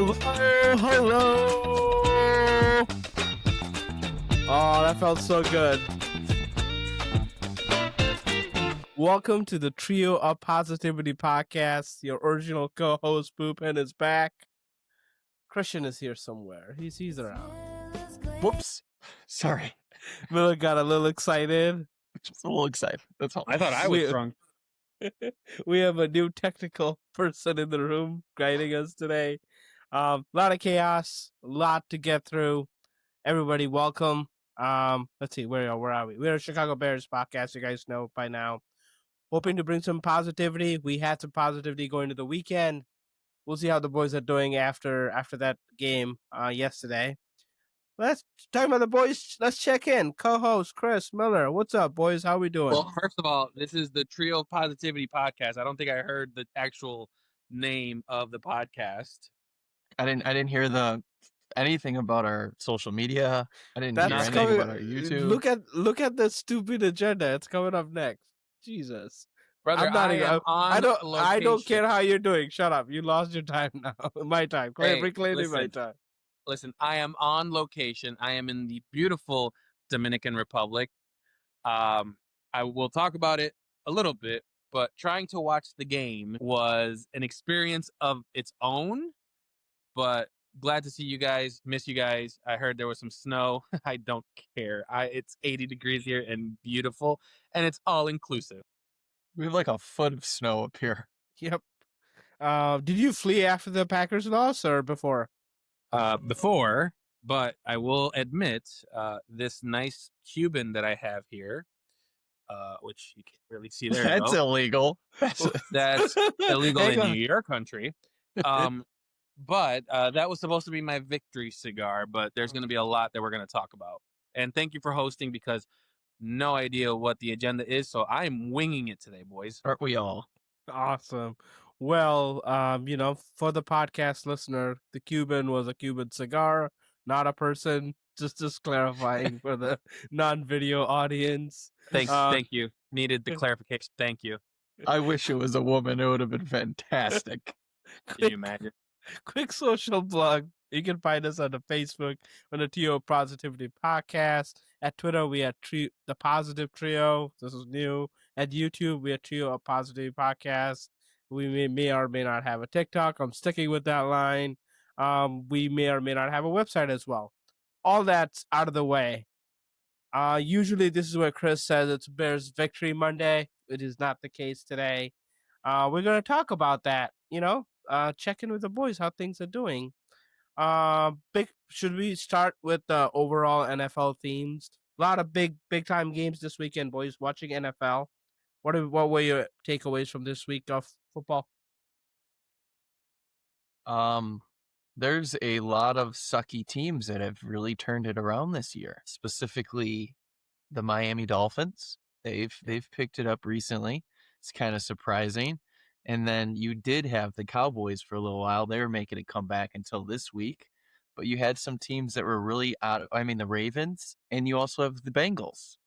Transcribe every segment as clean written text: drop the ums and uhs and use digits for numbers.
Hello. Oh, that felt so good. Welcome to the Trio of Positivity podcast. Your original co-host Poopin is back. Christian is here somewhere. He's around. Whoops. Sorry. Miller got a little excited. Just a little excited. That's all. I thought I was drunk. We have a new technical person in the room guiding us today. A lot of chaos, a lot to get through. Everybody, welcome. Let's see, where are we? We're a Chicago Bears podcast, you guys know by now. Hoping to bring some positivity. We had some positivity going to the weekend. We'll see how the boys are doing after that game yesterday. Let's talk about the boys. Let's check in. Co-host Chris Miller. What's up, boys? How we doing? Well, first of all, this is the Trio of Positivity podcast. I don't think I heard the actual name of the podcast. I didn't hear anything about our social media. I didn't hear anything about our YouTube. Look at the stupid agenda. It's coming up next. Jesus. Brother, I don't care how you're doing. Shut up. You lost your time now. My time. Reclaiming my time. Listen, I am on location. I am in the beautiful Dominican Republic. I will talk about it a little bit, but trying to watch the game was an experience of its own. But glad to see you guys. Miss you guys. I heard there was some snow. I don't care. It's 80 degrees here and beautiful, and it's all inclusive. We have like a foot of snow up here. Yep. Did you flee after the Packers loss or before? Before, but I will admit, this nice Cuban that I have here, which you can't really see there. That's illegal. That's illegal in your country. But that was supposed to be my victory cigar, but there's going to be a lot that we're going to talk about. And thank you for hosting, because no idea what the agenda is, so I'm winging it today, boys. Aren't we all? Awesome. Well, for the podcast listener, the Cuban was a Cuban cigar, not a person. Just clarifying for the non-video audience. Thank you. Needed the clarification. Thank you. I wish it was a woman. It would have been fantastic. Can you imagine? Quick social plug. You can find us on the Facebook on the Trio Positivity Podcast. At Twitter, we are the Positive Trio. This is new. At YouTube, we are Trio of Positivity Podcast. We may or may not have a TikTok. I'm sticking with that line. We may or may not have a website as well. All that's out of the way. Usually, this is where Chris says it's Bears Victory Monday. It is not the case today. We're going to talk about that. Check in with the boys, how things are doing. Should we start with the overall NFL themes? A lot of big time games this weekend, boys. Watching NFL. What were your takeaways from this week of football? There's a lot of sucky teams that have really turned it around this year. Specifically, the Miami Dolphins. They've picked it up recently. It's kind of surprising. And then you did have the Cowboys for a little while. They were making a comeback until this week. But you had some teams that were really the Ravens, and you also have the Bengals.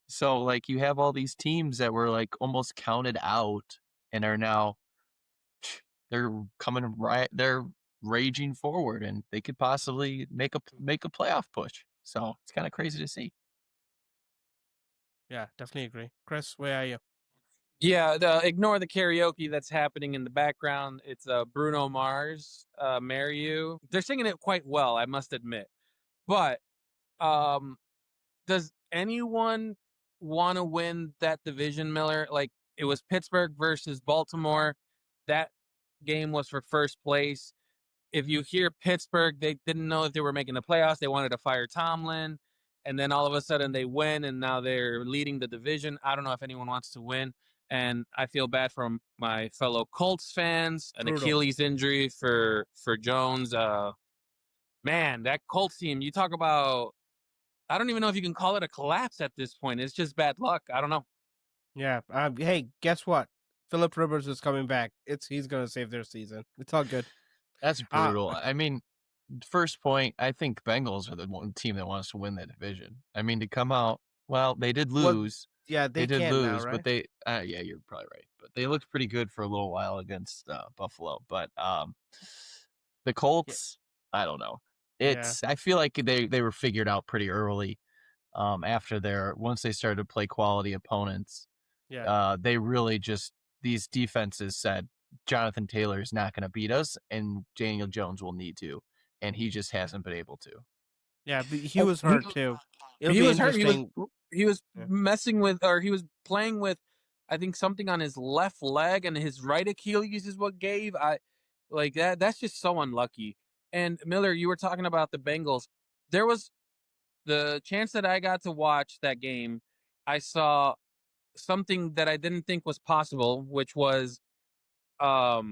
So, you have all these teams that were, almost counted out and are now, they're coming right, they're raging forward, and they could possibly make a playoff push. So, it's kind of crazy to see. Yeah, definitely agree. Chris, where are you? Yeah, ignore the karaoke that's happening in the background. It's Bruno Mars, Marry You. They're singing it quite well, I must admit. But does anyone want to win that division, Miller? It was Pittsburgh versus Baltimore. That game was for first place. If you hear Pittsburgh, they didn't know if they were making the playoffs. They wanted to fire Tomlin. And then all of a sudden they win, and now they're leading the division. I don't know if anyone wants to win. And I feel bad for my fellow Colts fans. An Achilles injury for Jones. Man, that Colts team, you talk about, I don't even know if you can call it a collapse at this point. It's just bad luck. I don't know. Yeah. Hey, guess what? Phillip Rivers is coming back. He's going to save their season. It's all good. That's brutal. First point, I think Bengals are the one team that wants to win that division. To come out, well, they did lose. Yeah, they did lose, but they, yeah, you're probably right. But they looked pretty good for a little while against Buffalo. But The Colts, I don't know. I feel like they were figured out pretty early. After once they started to play quality opponents, they really just these defenses said Jonathan Taylor is not going to beat us, and Daniel Jones will need to, and he just hasn't been able to. Yeah, but he was hurt too. It'll He be was hurt. interesting. He was Yeah. messing with, or he was playing with, I think something on his left leg, and his right Achilles is what gave. I like that. That's just so unlucky. And Miller, you were talking about the Bengals. There was the chance that I got to watch that game. I saw something that I didn't think was possible, which was, oh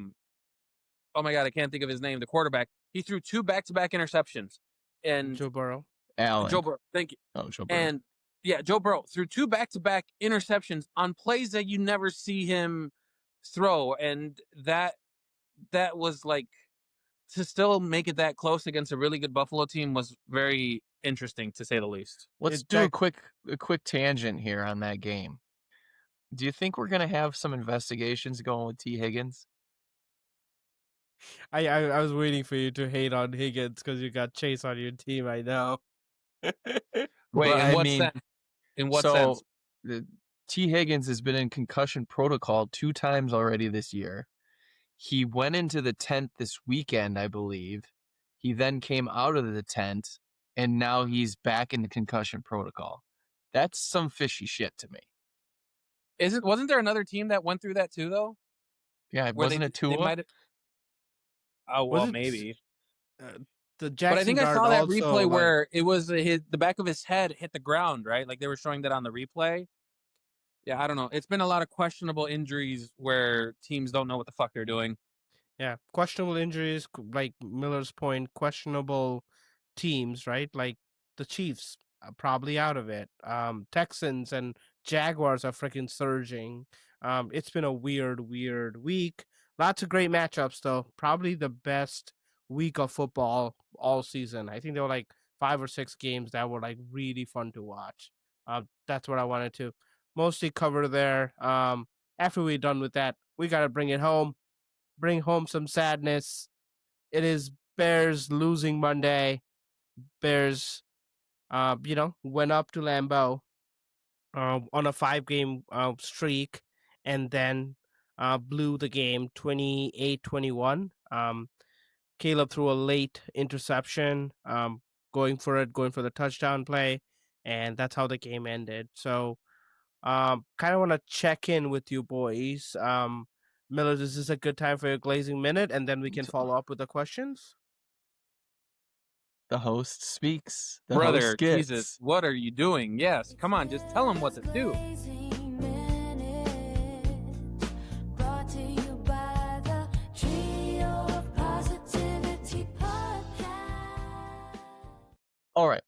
my god, I can't think of his name. The quarterback. He threw 2 back-to-back interceptions, and Joe Burrow. Allen. Joe Burrow. Thank you. Oh, Joe Burrow. And yeah, Joe Burrow threw 2 back-to-back interceptions on plays that you never see him throw, and that was like, to still make it that close against a really good Buffalo team was very interesting, to say the least. Let's do a quick tangent here on that game. Do you think we're gonna have some investigations going with T. Higgins? I was waiting for you to hate on Higgins because you got Chase on your team. I know. Wait, But, in what sense? In what sense? T. Higgins has been in concussion protocol 2 times already this year. He went into the tent this weekend, I believe. He then came out of the tent, and now he's back in the concussion protocol. That's some fishy shit to me. Wasn't there another team that went through that too, though? Yeah, wasn't it Tua? Oh well, maybe. The Jackson but I think I guard saw that also, replay where it was the back of his head hit the ground, right? Like they were showing that on the replay. Yeah, I don't know. It's been a lot of questionable injuries where teams don't know what the fuck they're doing. Yeah, questionable injuries, like Miller's point, questionable teams, right? Like the Chiefs are probably out of it. Texans and Jaguars are freaking surging. It's been a weird week. Lots of great matchups though. Probably the best week of football all season. I think there were like 5 or 6 games that were like really fun to watch. That's what I wanted to mostly cover there. After we're done with that, we got to bring home some sadness. It is Bears losing Monday. Bears, went up to Lambeau on a 5-game streak and then blew the game 28-21. Caleb threw a late interception, going for the touchdown play, and that's how the game ended. So, kind of want to check in with you boys. Miller, is this a good time for your glazing minute? And then we can follow up with the questions. The host speaks. The Brother, host gets. Jesus, what are you doing? Yes, come on, just tell him what to do. All right.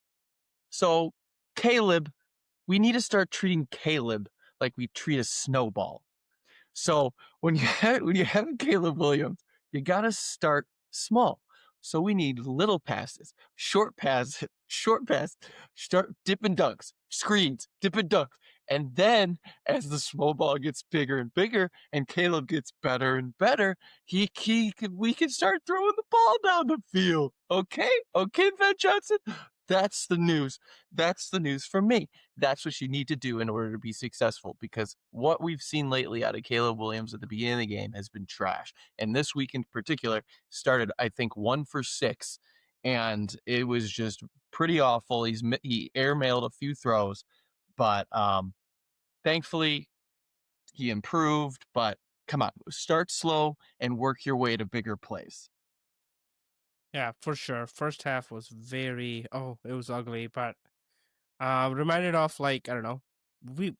So, Caleb, we need to start treating Caleb like we treat a snowball. So, when you have Caleb Williams, you got to start small. So we need little passes, short pass, start dip and dunks, screens, dip and dunks. And then as the small ball gets bigger and bigger and Caleb gets better and better, we can start throwing the ball down the field. Okay, Ben Johnson? That's the news. That's the news from me. That's what you need to do in order to be successful, because what we've seen lately out of Caleb Williams at the beginning of the game has been trash. And this week in particular started, I think, 1 for 6, and it was just pretty awful. He airmailed a few throws, but thankfully he improved. But come on, start slow and work your way to bigger plays. Yeah, for sure. First half was it was ugly, but reminded of, like, I don't know, we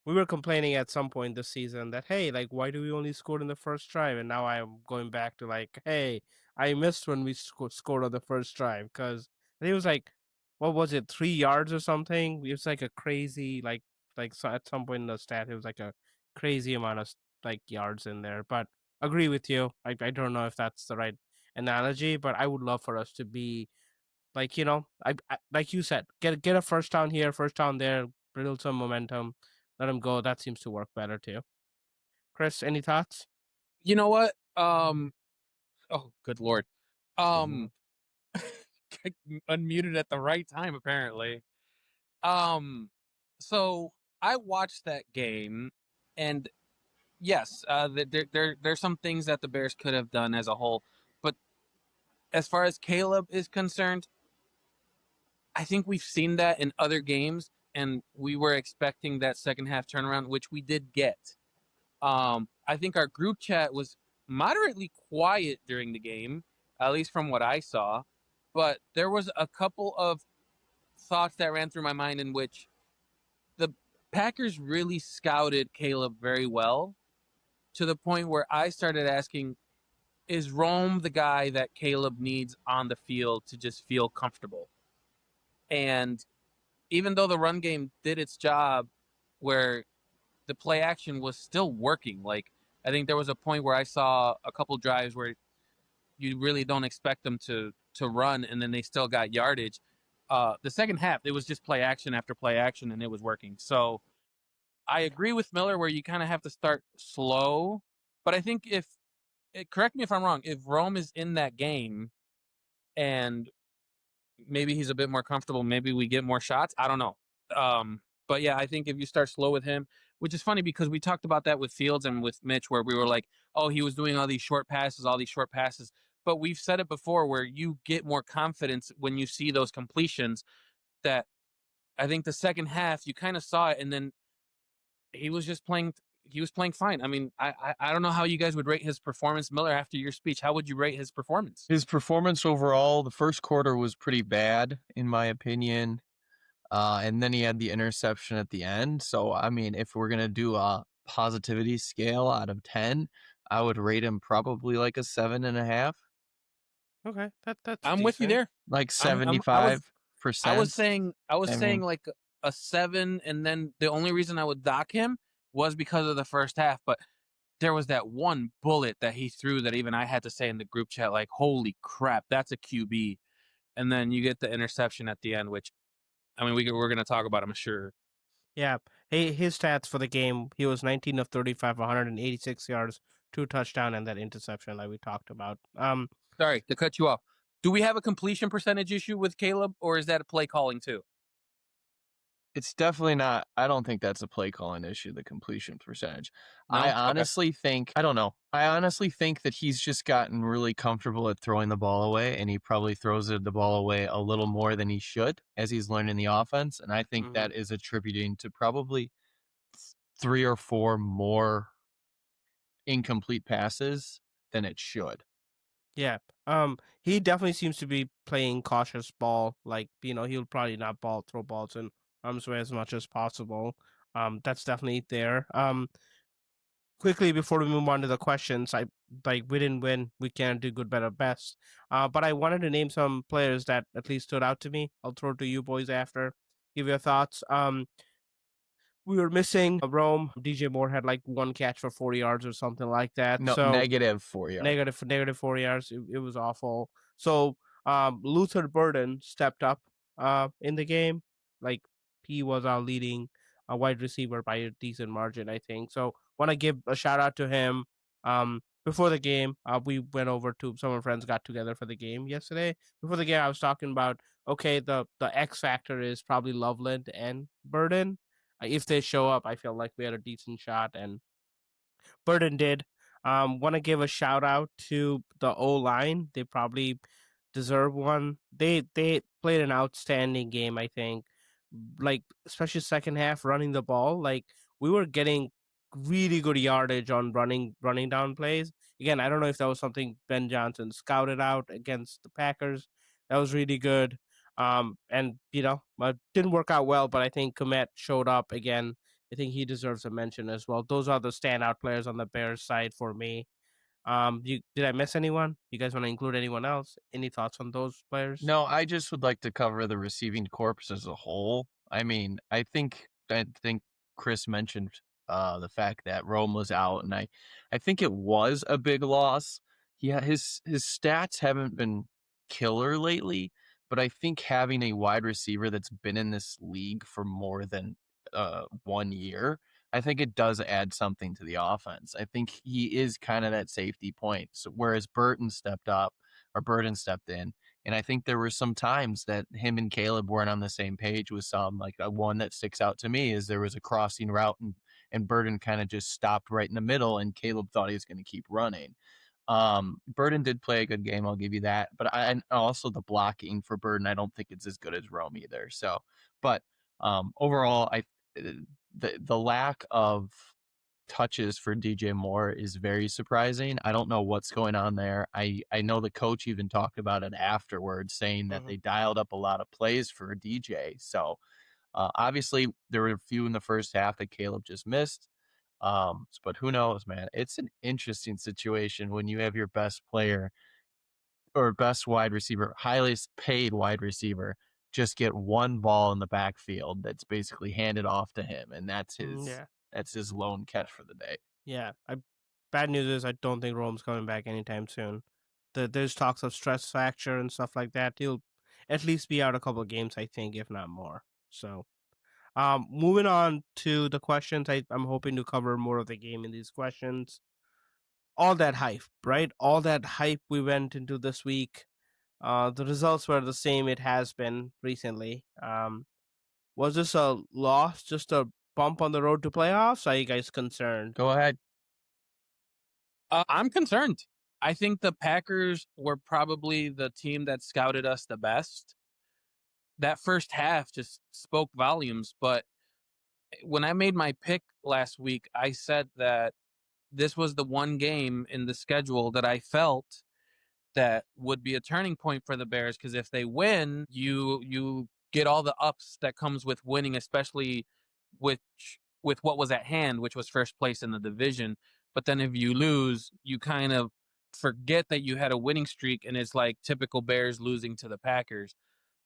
were complaining at some point this season that, hey, like, why do we only score in the first drive? And now I'm going back to like, hey, I missed when we scored on the first drive, because I think it was like, what was it, 3 yards or something? It was like a crazy, so at some point in the stat, it was like a crazy amount of like yards in there. But agree with you. I don't know if that's the right analogy, but I would love for us to be like, I like you said, get a first down here, first down there, build some momentum, let them go. That seems to work better too. Chris, any thoughts? You know what? Oh, good Lord. Um, unmuted at the right time apparently. So I watched that game, and yes, there's some things that the Bears could have done as a whole, but as far as Caleb is concerned, I think we've seen that in other games, and we were expecting that second half turnaround, which we did get. I think our group chat was moderately quiet during the game, at least from what I saw, but there was a couple of thoughts that ran through my mind in which the Packers really scouted Caleb very well, to the point where I started asking, is Rome the guy that Caleb needs on the field to just feel comfortable? And even though the run game did its job, where the play action was still working, like I think there was a point where I saw a couple drives where you really don't expect them to run, and then they still got yardage. The second half, it was just play action after play action, and it was working. So I agree with Miller where you kind of have to start slow. But I think correct me if I'm wrong, if Rome is in that game and maybe he's a bit more comfortable, maybe we get more shots. I don't know. But yeah, I think if you start slow with him, which is funny because we talked about that with Fields and with Mitch, where we were like, oh, he was doing all these short passes, all these short passes. But we've said it before where you get more confidence when you see those completions. That I think the second half, you kind of saw it, and then he was just playing. He was playing fine. I mean, I don't know how you guys would rate his performance, Miller. After your speech, how would you rate his performance? His performance overall, the first quarter was pretty bad, in my opinion. And then he had the interception at the end. So, I mean, if we're going to do a positivity scale out of 10, I would rate him probably like a 7.5, Okay, that's I'm with you decent. there. like I'm 75%. I was I saying mean, like a 7, and then the only reason I would dock him was because of the first half. But there was that one bullet that he threw that even I had to say in the group chat, like, holy crap, that's a QB. And then you get the interception at the end, which I mean we're gonna talk about, I'm sure. Yeah. Hey, his stats for the game: he was 19 of 35, 186 yards, 2 touchdowns, and that interception that we talked about. Sorry to cut you off. Do we have a completion percentage issue with Caleb, or is that a play calling too? it's definitely not. I don't think that's a play calling issue, the completion percentage. I No? Okay. honestly think, I don't know. I honestly think that he's just gotten really comfortable at throwing the ball away, and he probably throws the ball away a little more than he should as he's learning the offense. And I think Mhm. that is attributing to probably 3 or 4 more incomplete passes than it should. Yeah. He definitely seems to be playing cautious ball. Like, he'll probably not throw balls in harm's way as much as possible. That's definitely there. Quickly before we move on to the questions, we didn't win. We can't do good, better, best. But I wanted to name some players that at least stood out to me. I'll throw it to you boys after. Give your thoughts. We were missing Rome. DJ Moore had like one catch for 40 yards or something like that. No, So negative 4 yards. negative 4 yards. It was awful. So Luther Burden stepped up in the game. Like, he was our leading wide receiver by a decent margin, I think. So want to give a shout out to him. Before the game, we went over to some of our friends got together for the game yesterday. Before the game, I was talking about, okay, the X factor is probably Loveland and Burden. If they show up, I feel like we had a decent shot, and Burden did. Want to give a shout out to the O line. They probably deserve one. They played an outstanding game, I think. Like, especially second half running the ball. Like, we were getting really good yardage on running down plays. Again, I don't know if that was something Ben Johnson scouted out against the Packers. That was really good. And didn't work out well, but I think Komet showed up again. I think he deserves a mention as well. Those are the standout players on the Bears side for me. Did I miss anyone? You guys want to include anyone else? Any thoughts on those players? No, I just would like to cover the receiving corps as a whole. I mean, I think Chris mentioned the fact that Rome was out, and I think it was a big loss. Yeah, his stats haven't been killer lately, but I think having a wide receiver that's been in this league for more than 1 year, I think it does add something to the offense. I think he is kind of that safety point. So whereas Burton stepped up, or Burden stepped in. And I think there were some times that him and Caleb weren't on the same page with some. Like one that sticks out to me is there was a crossing route and Burden kind of just stopped right in the middle, and Caleb thought he was going to keep running. Burden did play a good game, I'll give you that. But and also the blocking for Burden, I don't think it's as good as Rome either. So, but overall, the lack of touches for DJ Moore is very surprising. I don't know what's going on there. I know the coach even talked about it afterwards, saying that they dialed up a lot of plays for DJ. So obviously there were a few in the first half that Caleb just missed. But who knows, man? It's an interesting situation when you have your best player or best wide receiver, highest paid wide receiver, just get one ball in the backfield that's basically handed off to him, and that's Yeah. his lone catch for the day. Yeah. Bad news is I don't think Rome's coming back anytime soon. There's talks of stress fracture and stuff like that. He'll at least be out a couple of games, I think, if not more. So, moving on to the questions, I'm hoping to cover more of the game in these questions. All that hype, right? All that hype we went into this week. The results were the same it has been recently. Was this a loss, just a bump on the road to playoffs? Are you guys concerned? Go ahead. I'm concerned. I think the Packers were probably the team that scouted us the best. That first half just spoke volumes. But when I made my pick last week, I said that this was the one game in the schedule that I felt that would be a turning point for the Bears, because if they win, you get all the ups that comes with winning, especially with what was at hand, which was first place in the division. But then if you lose, you kind of forget that you had a winning streak, and it's like typical Bears losing to the Packers.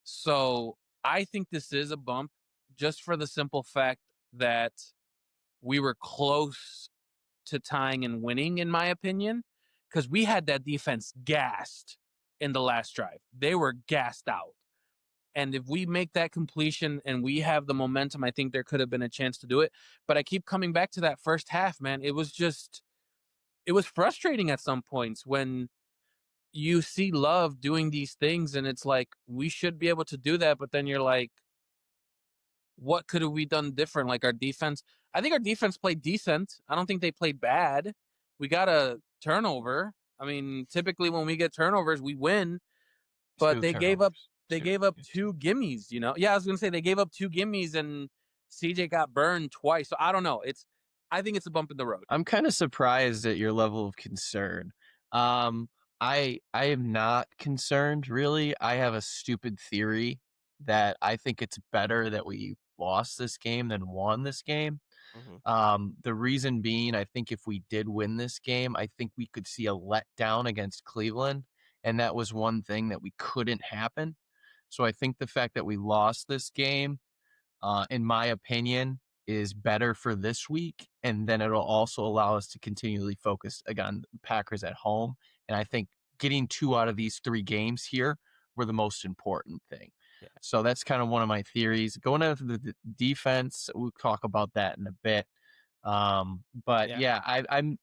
So I think this is a bump, just for the simple fact that we were close to tying and winning, in my opinion, because we had that defense gassed in the last drive. They were gassed out. And if we make that completion and we have the momentum, I think there could have been a chance to do it. But I keep coming back to that first half, man. It was frustrating at some points when you see Love doing these things and it's like, we should be able to do that. But then you're like, what could have we done different? Like I think our defense played decent. I don't think they played bad. We got a turnover. I mean, typically when we get turnovers, we win. But Two they gave up turnovers. two gimmies, you know? Yeah, I was gonna say they gave up two gimmies and CJ got burned twice. So I don't know. I think it's a bump in the road. I'm kind of surprised at your level of concern. Um, I am not concerned really. I have a stupid theory that I think it's better that we lost this game than won this game. The reason being, I think if we did win this game, I think we could see a letdown against Cleveland, and that was one thing that we couldn't happen. So I think the fact that we lost this game, in my opinion, is better for this week. And then it'll also allow us to continually focus again Packers at home. And I think getting 2 out of these 3 games here were the most important thing. Yeah. So that's kind of one of my theories. Going into the defense, we'll talk about that in a bit. But yeah,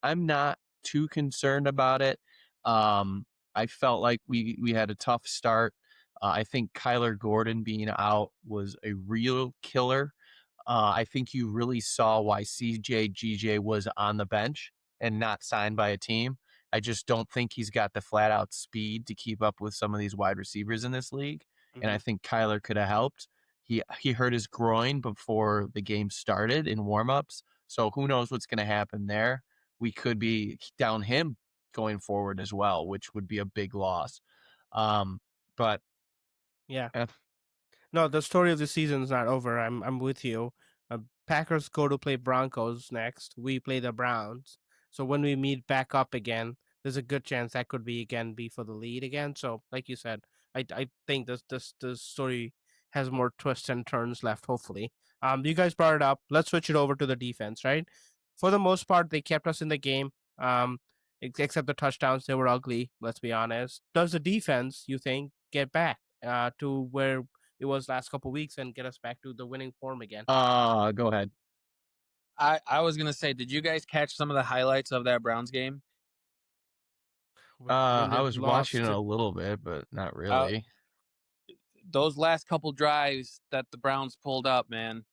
I'm not too concerned about it. I felt like we had a tough start. I think Kyler Gordon being out was a real killer. I think you really saw why CJ GJ was on the bench and not signed by a team. I just don't think he's got the flat out speed to keep up with some of these wide receivers in this league. And I think Kyler could have helped. He hurt his groin before the game started in warmups. So who knows what's going to happen there? We could be down him going forward as well, which would be a big loss. But Yeah. eh, No, the story of the season is not over. I'm with you. Packers go to play Broncos next. We play the Browns. So when we meet back up again, there's a good chance that could be for the lead again. So like you said, I think this story has more twists and turns left. Hopefully, you guys brought it up. Let's switch it over to the defense. Right, for the most part, they kept us in the game. Except the touchdowns, they were ugly. Let's be honest. Does the defense, you think, get back to where it was last couple weeks and get us back to the winning form again? go ahead. I was gonna say, did you guys catch some of the highlights of that Browns game? I was watching it to- a little bit, but not Uh, really. those last couple drives that the Browns pulled up, man.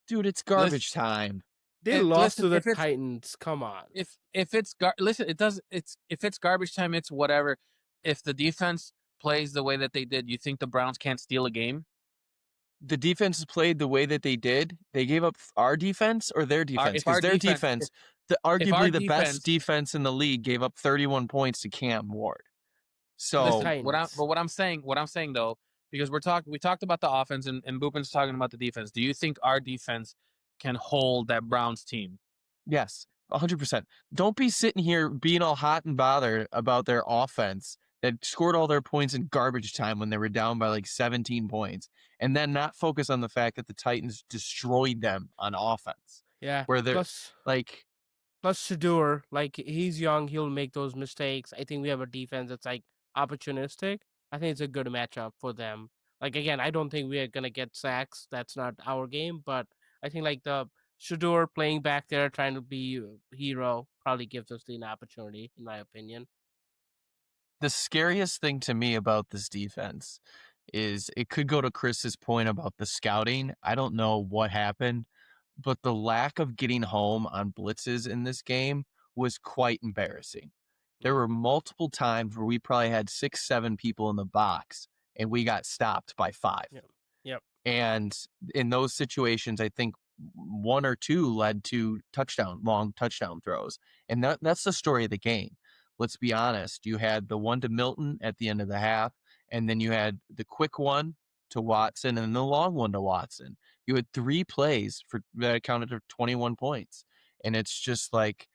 Dude, it's Listen, garbage time. They lost listen, to the if it's Titans. Come on. if it's listen, it does it's if it's garbage time, it's whatever. If the defense plays the way that they did, you think the Browns can't steal a game? The defense played the way that they did. They gave up our defense or their defense? If Because our their defense, defense, if our arguably the best defense, defense in the league, gave up 31 points to Cam Ward. To the So listen, Titans. what I'm saying though, because we talked about the offense and Boopin's talking about the defense. Do you think our defense can hold that Browns team? yes, 100%. Don't be sitting here being all hot and bothered about their offense that scored all their points in garbage time when they were down by like 17 points, and then not focus on the fact that the Titans destroyed them on offense. Yeah. Where they're Plus like, Shador, like he's young, he'll make those mistakes. I think we have a defense that's like opportunistic. I think it's a good matchup for them. Like again, I don't think we are gonna get sacks. That's not our game. But I think like the Shador playing back there, trying to be a hero, probably gives us an opportunity, in my opinion. the scariest thing to me about this defense is it could go to Chris's point about the scouting. I don't know what happened, but the lack of getting home on blitzes in this game was quite embarrassing. There were multiple times where we probably had 6, 7 people in the box and we got stopped by 5. Yep. Yep. And in those situations, I think 1 or 2 led to long touchdown throws. And that's the story of the game. Let's be honest. You had the one to Milton at the end of the half, and then you had the quick one to Watson and the long one to Watson. You had 3 plays that accounted for 21 points. And it's just like,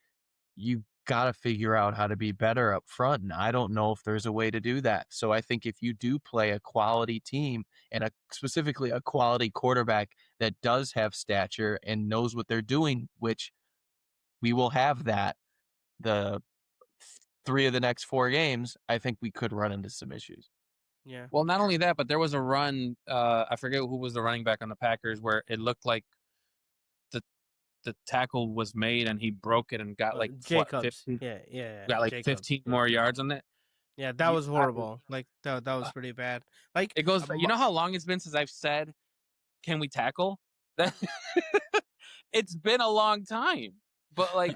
you got to figure out how to be better up front. And I don't know if there's a way to do that. So I think if you do play a quality team and specifically a quality quarterback that does have stature and knows what they're doing, which we will have that the 3 of the next 4 games, I think we could run into some issues. Yeah. Well, not only that, but there was a run. I forget who was the running back on the Packers where it looked like the tackle was made and he broke it and got like Jacobs. 15, Yeah. got like Jacobs. 15 more yards on it. Yeah, that was horrible. Like that was pretty bad. Like It goes. You know how long it's been since I've said, "Can we tackle?" That it's been a long time, but like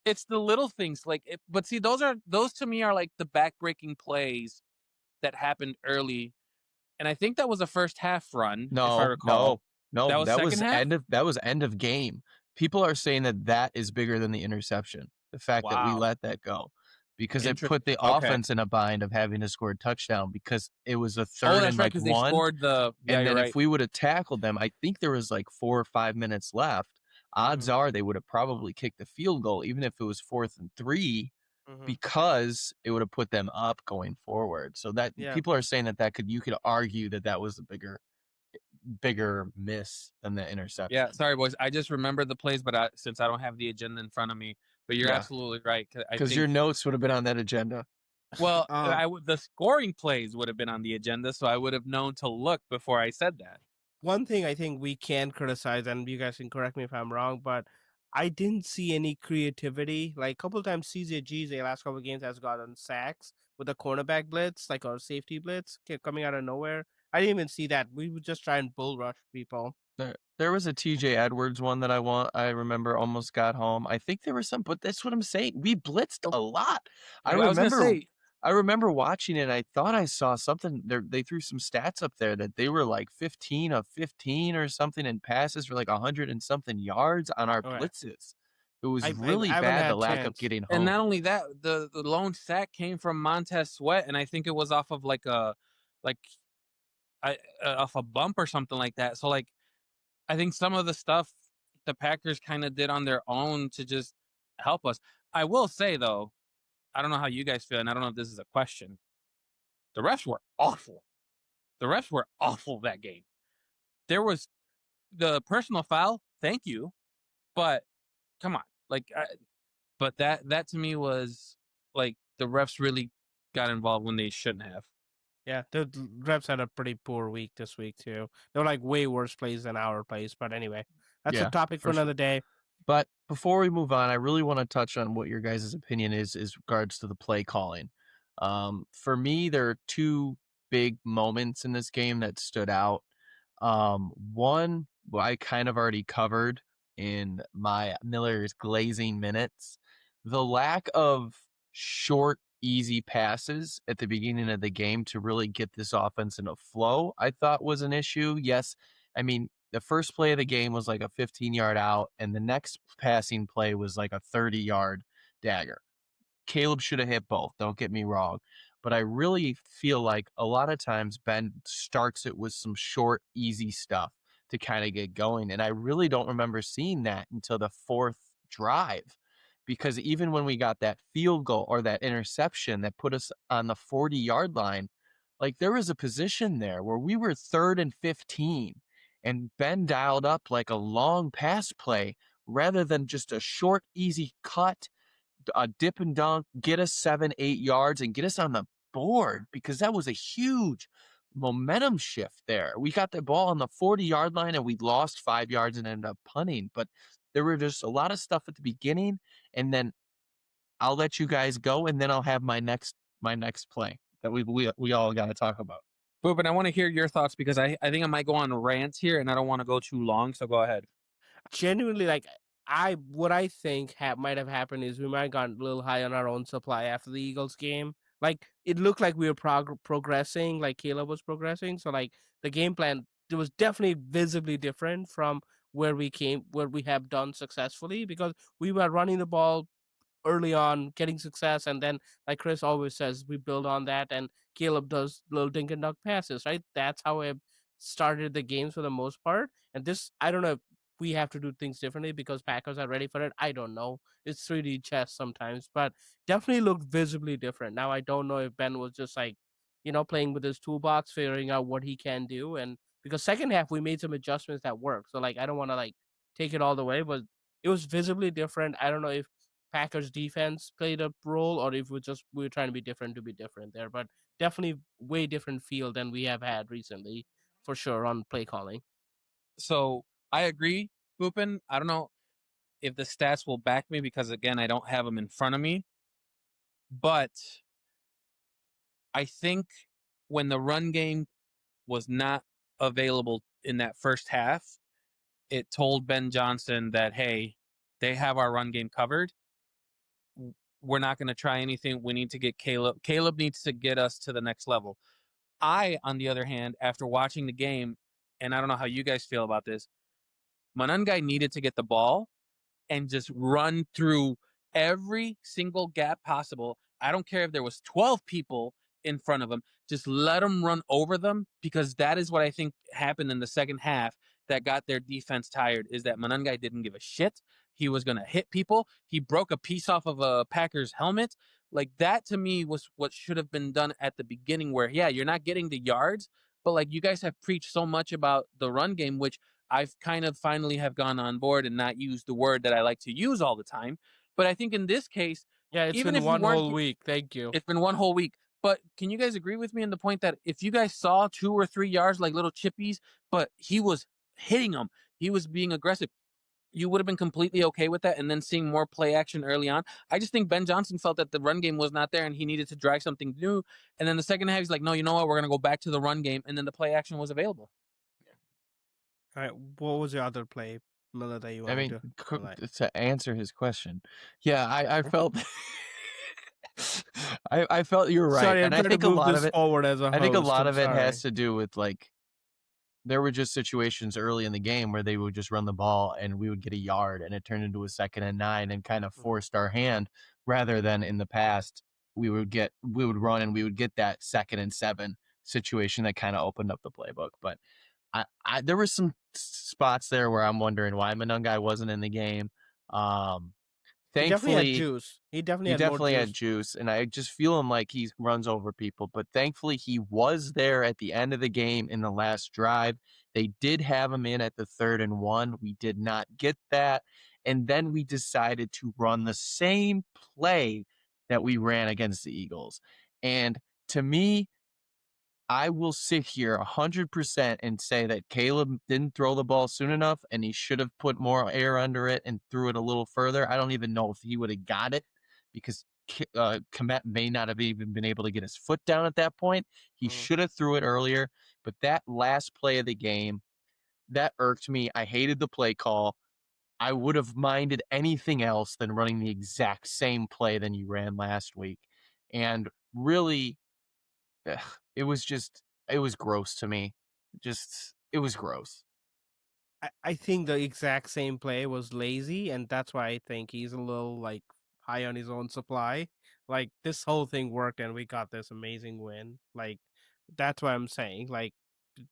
it's the little things. Like, but see, those to me are like the backbreaking plays that happened early, and I think that was a first half run, if I recall. No, That was second half? that was end of game. People are saying that is bigger than the interception. The fact that we Wow. let that go, because it put the Okay. offense in a bind of having to score a touchdown because it was a Oh, third that's and right, like because they 1. scored the. Yeah, And you're then right. if we would have tackled them, I think there was like 4 or 5 minutes left. Odds are they would have probably kicked the field goal, even if it was 4th and 3, because it would have put them up going forward. So that people are saying you could argue that was a bigger miss than the interception. Yeah, sorry, boys. I just remembered the plays, but since I don't have the agenda in front of me, but you're absolutely right. Because your notes would have been on that agenda. Well, the scoring plays would have been on the agenda, so I would have known to look before I said that. One thing I think we can criticize, and you guys can correct me if I'm wrong, but I didn't see any creativity. Like a couple of times, CJG's the last couple of games has gotten sacks with a cornerback blitz, like our safety blitz, coming out of nowhere. I didn't even see that. We would just try and bull rush people. There was a TJ Edwards one that I remember almost got home. I think there was some, but that's what I'm saying. We blitzed a lot. I remember watching it. I thought I saw something there. They threw some stats up there that they were like 15 of 15 or something in passes for like 100 and something yards on our blitzes. It was really bad, the lack of getting home. And not only that, the lone sack came from Montez Sweat, and I think it was off of off a bump or something like that. So like, I think some of the stuff the Packers kind of did on their own to just help us. I will say though, I don't know how you guys feel, and I don't know if this is a question. The refs were awful. The refs were awful that game. There was the personal foul. Thank you, but come on, but that to me was like the refs really got involved when they shouldn't have. Yeah, the refs had a pretty poor week this week too. They were like way worse plays than our plays. But anyway, that's a topic for another day. But before we move on, I really want to touch on what your guys' opinion is regards to the play calling. For me, there are two big moments in this game that stood out. One, well, I kind of already covered in my Miller's glazing minutes. The lack of short, easy passes at the beginning of the game to really get this offense in a flow, I thought was an issue. Yes, I mean, the first play of the game was like a 15-yard out, and the next passing play was like a 30-yard dagger. Caleb should have hit both, don't get me wrong. But I really feel like a lot of times Ben starts it with some short, easy stuff to kind of get going. And I really don't remember seeing that until the fourth drive. Because even when we got that field goal or that interception that put us on the 40-yard line, like there was a position there where we were 3rd and 15, and Ben dialed up like a long pass play rather than just a short, easy cut, a dip and dunk, get us 7-8 yards and get us on the board, because that was a huge momentum shift there. We got the ball on the 40-yard line and we lost 5 yards and ended up punting. But there were just a lot of stuff at the beginning, and then I'll let you guys go, and then I'll have my next play that we all got to talk about. Boop, and I want to hear your thoughts because I think I might go on rants here and I don't want to go too long. So go ahead. Genuinely, like what I think might have happened is we might have gotten a little high on our own supply after the Eagles game. Like it looked like we were progressing, like Caleb was progressing. So like the game plan, it was definitely visibly different from where we have done successfully, because we were running the ball early on, getting success, and then like Chris always says, we build on that, and Caleb does little dink and dunk passes, right? That's how I started the games for the most part. And this, I don't know if we have to do things differently because Packers are ready for it. I don't know. It's 3D chess sometimes, but definitely looked visibly different. Now I don't know if Ben was just like, playing with his toolbox, figuring out what he can do. And because second half we made some adjustments that work. So like I don't want to like take it all the way, but it was visibly different. I don't know if Packers defense played a role, or if we were trying to be different there. But definitely way different feel than we have had recently, for sure, on play calling. So I agree, Boopin. I don't know if the stats will back me because again I don't have them in front of me, but I think when the run game was not available in that first half, it told Ben Johnson that, hey, they have our run game covered. We're not going to try anything. We need to get Caleb. Caleb needs to get us to the next level. I, on the other hand, after watching the game, and I don't know how you guys feel about this, Manungai needed to get the ball and just run through every single gap possible. I don't care if there was 12 people in front of him. Just let him run over them, because that is what I think happened in the second half that got their defense tired, is that Manungai didn't give a shit. He was going to hit people. He broke a piece off of a Packers helmet. Like that to me was what should have been done at the beginning, where, yeah, you're not getting the yards, but like you guys have preached so much about the run game, which I've kind of finally have gone on board and not used the word that I like to use all the time. But I think in this case, Yeah, it's even been if you one weren't, whole week. Thank you. it's been one whole week. But can you guys agree with me in the point that if you guys saw 2 or 3 yards like little chippies, but he was hitting them, he was being aggressive, you would have been completely okay with that, and then seeing more play action early on? I just think Ben Johnson felt that the run game was not there and he needed to try something new. And then the second half, he's like, no, you know what? We're going to go back to the run game. And then the play action was available. All right, what was your other play, Miller, that you I wanted mean, to highlight? to answer his question, yeah, I felt I felt you're right, Sorry, I'm and I trying to think a move lot of this it. forward as a I think a host. lot I'm of it has sorry. to do with like there were just situations early in the game where they would just run the ball and we would get a yard and it turned into a 2nd and 9 and kind of forced our hand, rather than in the past we would run and we would get that 2nd and 7 situation that kind of opened up the playbook. But there were some spots there where I'm wondering why Manungai wasn't in the game. He definitely had Thankfully, juice. He definitely he had more definitely had juice. juice, and I just feel him like he runs over people. But thankfully, he was there at the end of the game in the last drive. They did have him in at the 3rd and 1. We did not get that. And then we decided to run the same play that we ran against the Eagles. And to me, I will sit here 100% and say that Caleb didn't throw the ball soon enough and he should have put more air under it and threw it a little further. I don't even know if he would have got it because Komet may not have even been able to get his foot down at that point. He should have threw it earlier, but that last play of the game, that irked me. I hated the play call. I would have minded anything else than running the exact same play than you ran last week. And really, it was gross to me. It was gross. I think the exact same play was lazy, and that's why I think he's a little like high on his own supply. Like this whole thing worked, and we got this amazing win. Like that's what I'm saying. Like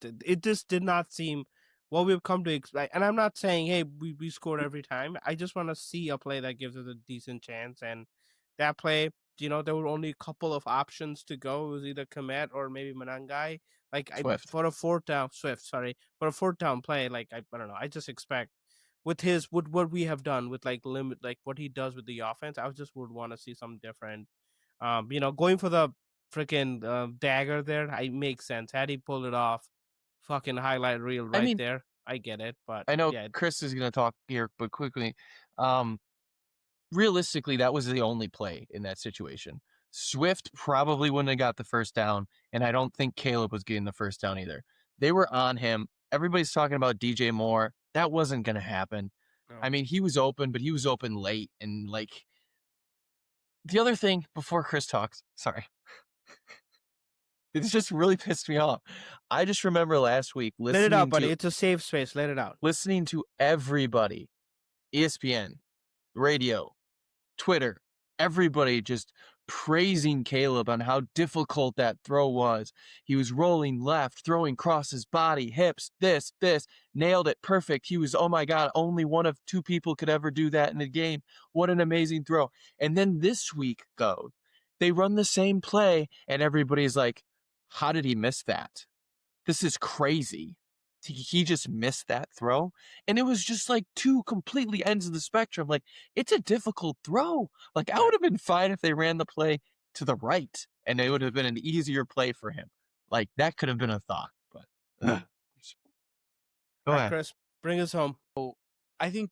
it just did not seem what we've come to expect. And I'm not saying hey we scored every time. I just want to see a play that gives us a decent chance. And that play, there were only a couple of options to go. It was either Komet or maybe Manangai. Like Swift. For a fourth down, Swift, sorry, for a fourth down play, like I don't know. I just expect with what we have done with like limit, like what he does with the offense. I just would want to see something different. Going for the freaking dagger there, it makes sense. Had he pulled it off, fucking highlight reel right there. I get it, but I know yeah, Chris is going to talk here, but quickly, realistically, that was the only play in that situation. Swift probably wouldn't have got the first down, and I don't think Caleb was getting the first down either. They were on him. Everybody's talking about DJ Moore. That wasn't going to happen. no. I mean, he was open, but he was open late. And like the other thing before Chris talks, sorry, it's just really pissed me off. I just remember last week Let it out, buddy. It's a safe space. Let it out. Listening to everybody, ESPN, radio, Twitter, everybody just praising Caleb on how difficult that throw was. He was rolling left, throwing across his body, hips, this, nailed it perfect. He was, oh my God, only one of two people could ever do that in the game. What an amazing throw. And then this week they run the same play and everybody's like, how did he miss that? This is crazy. He just missed that throw. And it was just like two completely ends of the spectrum. Like, it's a difficult throw. Like, I would have been fine if they ran the play to the right and it would have been an easier play for him. Like, that could have been a thought. But go ahead. Chris, bring us home. I think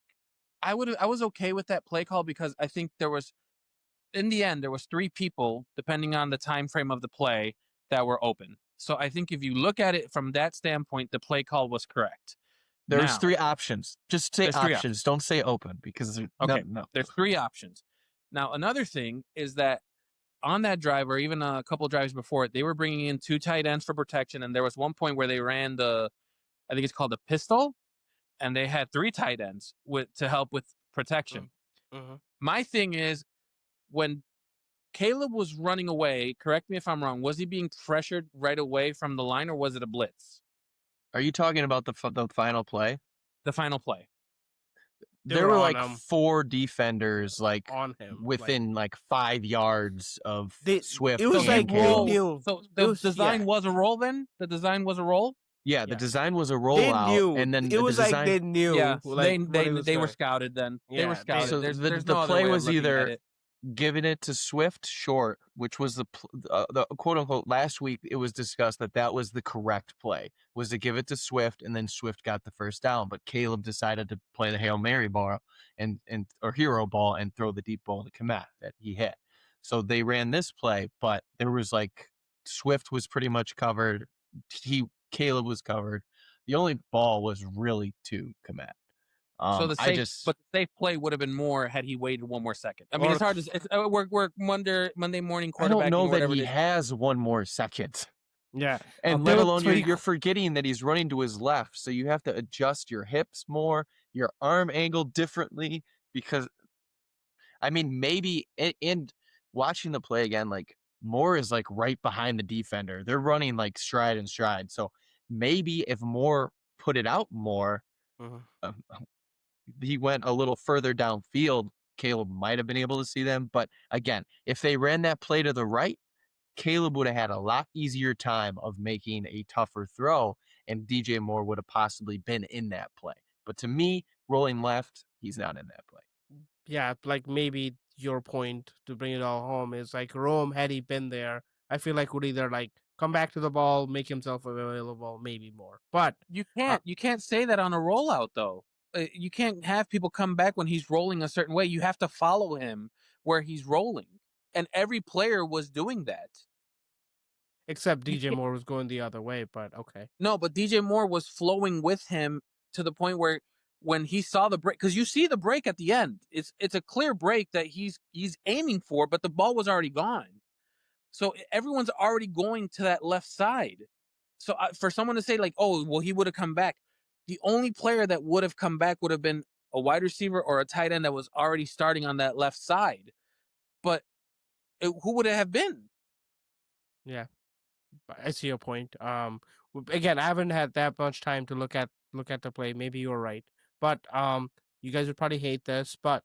I was okay with that play call because I think in the end there was three people, depending on the time frame of the play, that were open. So I think if you look at it from that standpoint, the play call was correct. There's three options. Just say options. Don't say open because no. There's three options. Now, another thing is that on that drive, or even a couple of drives before it, they were bringing in two tight ends for protection, and there was one point where they ran I think it's called the pistol, and they had three tight ends to help with protection. Mm-hmm. My thing is, when Caleb was running away, correct me if I'm wrong, was he being pressured right away from the line, or was it a blitz? Are you talking about the final play? The final play. There were like four defenders like on him within like 5 yards of Swift. It was like roll. So the design was a roll then? The design was a roll? Yeah, the design was a rollout, and then it was like they knew. Yeah, like, they were scouted then. Yeah, they were scouted. So there's the no play other way was of looking either at it. giving it to Swift short, which was the quote unquote last week. It was discussed that was the correct play, was to give it to Swift, and then Swift got the first down. But Caleb decided to play the Hail Mary ball or hero ball and throw the deep ball to Komet that he hit. So they ran this play, but there was like Swift was pretty much covered. Caleb was covered. The only ball was really to Komet. So the safe play would have been more had he waited one more second. I mean, it's hard to. We're Monday morning quarterbacking. I don't know that he has one more second. Yeah, and let alone you're forgetting that he's running to his left, so you have to adjust your hips more, your arm angle differently. Because, I mean, maybe in watching the play again, like Moore is like right behind the defender. They're running like stride and stride. So maybe if Moore put it out more. He went a little further downfield, Caleb might have been able to see them. But again, if they ran that play to the right, Caleb would have had a lot easier time of making a tougher throw, and DJ Moore would have possibly been in that play. But to me, rolling left, he's not in that play. Yeah, like maybe your point to bring it all home is like Rome, had he been there, I feel like would either like come back to the ball, make himself available, maybe more. But You uh, can't say that on a rollout though. You can't have people come back when he's rolling a certain way. You have to follow him where he's rolling, and every player was doing that. except You DJ can't. Moore was going the other way, but okay. No, but DJ Moore was flowing with him to the point where when he saw the break, because you see the break at the end, it's a clear break that he's aiming for, but the ball was already gone. So everyone's already going to that left side. So for someone to say like, "Oh, well, he would have come back," the only player that would have come back would have been a wide receiver or a tight end that was already starting on that left side. But who would it have been? Yeah, I see your point. Again, I haven't had that much time to look at the play. Maybe you're right, but you guys would probably hate this, but